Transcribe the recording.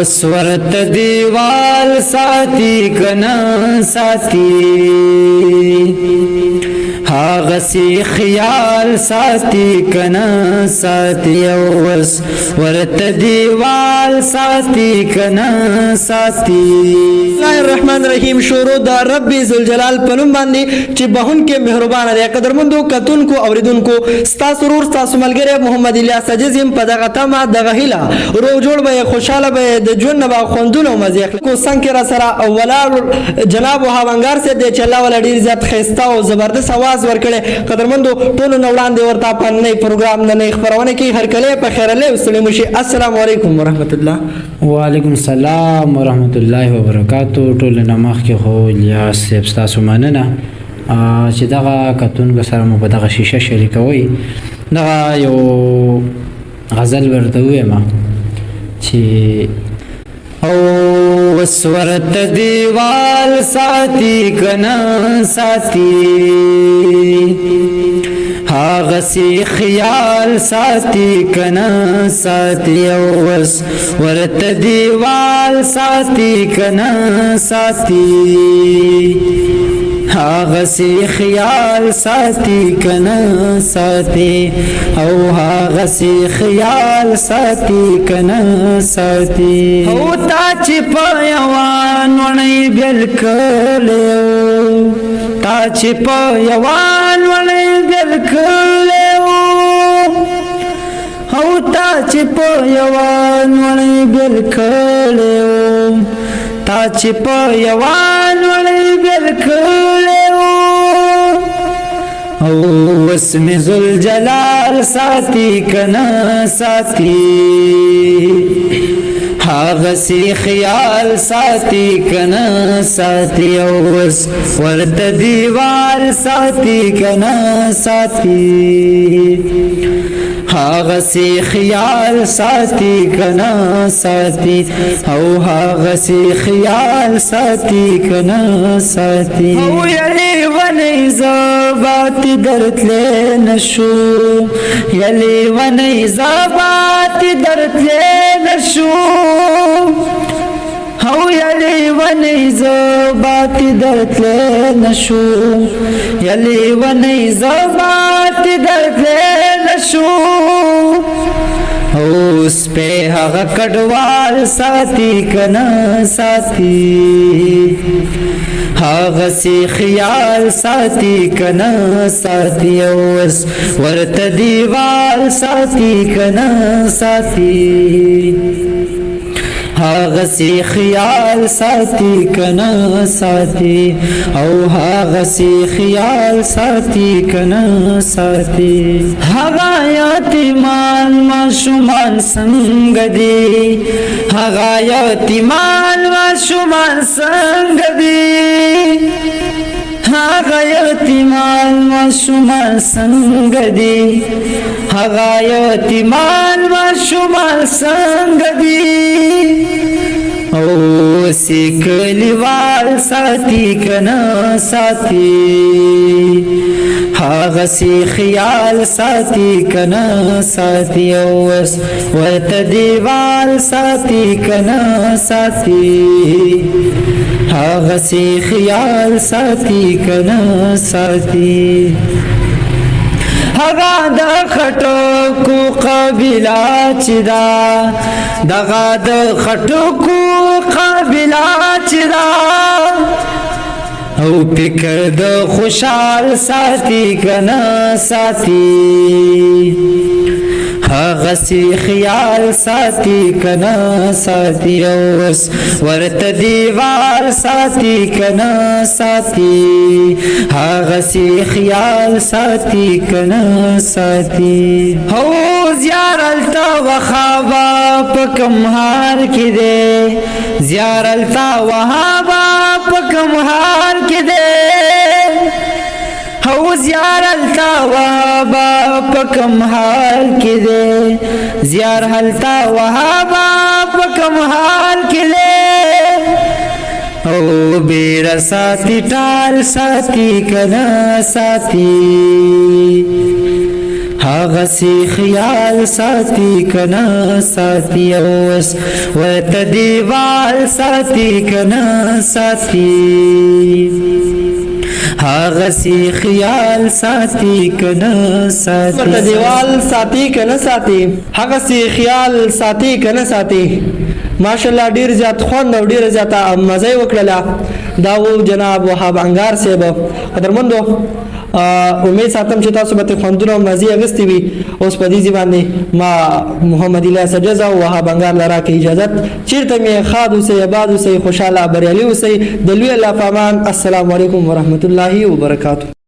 وسورت دیوال ساتي کنا ساتي هاغسی خیال ساتي کنا ساتي اوس ورت دیوال ساتي کنا ساتي. بسم الله الرحمن الرحیم. شروع د رب ذوالجلال پنوم باندې چې بهون کې مهربان دی. قدرمندو کتونکو اوریدونکو ستا سرور تاسو ملګری محمد الیاس عزیزم په دغه تمه دغه هیله روغ جوړ به خوشاله به د ژوند به خوندونه مزه کو څنګه را سره اولا جناب هاونګار سے د چلا ول ډیر زیات خسته او زبردست आवाज ورکړي. قدرمندو ټول نو وړاندې ورته په نئی پروګرام نه خبرونه کې هر کله په خیر له وسلم شي. السلام علیکم ورحمت الله. وعلیکم السلام ورحمت الله وبرکاتو. ټول نماخ کې خو الیاس تاسو مننه چې دغه کتونکو سره مو په دغه شیشه شریکوي. دغه یو غزل ورته وایم چې او وسورت دیوال ساتي کنا ساتي هاغسی خیال ساتي کنا ساتي اوس ورت دیوال ساتي کنا ساتي هاغسی خیال ساتي کنا ساتي او هاغسی خیال ساتي کنا ساتي او تا چې په یوان ونی بل کړو تا چې په یوان ونی بل کړو او تا چې په یوان ونی بل کړو تا چې په یوان ونی بل کړو او اسم ذوالجلال ساتي کنا ساتي هاغسی خیال ساتي کنا ساتي اوس ورت دیوال ساتي کنا ساتي هاغسی خیال ساتي کنا ساتي او هاغسی خیال ساتي کنا ساتي او یلی ونی زبات درتلی نشو یلی ونی زبات درتلی نشو او یلی ونی زبات درتلی نشو یلی ونی زبات درتلی نشو اوس په هغه کډوال ساتي کنا ساتي هاغسی خیال ساتي کنا ساتي اوس ورت دیوال ساتي کنا ساتي هاغسی خیال ساتي کنا ساتي او هاغسی خیال ساتي کنا ساتي هغه یتیمان ماشومان څنګه دي هغه یتیمان ماشومان څنګه دي هغه یتیمان ماشومان څنګه دي هغه یتیمان ماشومان څنګه دي او سیکلیوال ساتي کنا ساتي هاغسی خیال ساتي کنا ساتي اوس ورت دیوال ساتي کنا ساتي هاغسی خیال ساتي کنا ساتي هغه د خټکو قبیله چې دا دغه د خټکو قبیله چې دا او فکر د خوشحال ساتي کنا ساتي هاغسی خیال ساتي کنا ساتي اوس ورت دیوال ساتي کنا ساتي هاغسی خیال ساتي کنا ساتي هو زیارلتا وخابا پکم هار کی دے زیارلتا وهابا پکم هار کی دے هو زیارلتا وهابا پکم حال کی دے زیارلتا وهابا پکم حال کی دے او بیرا ساتي ټال ساتي کنا ساتي هغه سی خیال ساتي کنا ساتي اوس ورته دیوال ساتي کنا ساتي هغه سی خیال ساتي کنا ساتي ورته دیوال ساتي کنه ساتي هغه سی خیال ساتي کنه ساتي ماشاءالله ډیر زیات خوند او ډیر زیاته مزه وکړه دا و جناب وهاب انګار صاحب قدرمندو امید ساتم چې تاسو به خوندونه مزي اغستی وي اوس په دې ځبانه ما محمد الیاس سجزا او وهاب انګار لرا کې اجازه چیرته می خاد اوسې آباد اوسې خوشاله بریالي اوسې د لوی الله فامان السلام علیکم ورحمت الله وبرکاته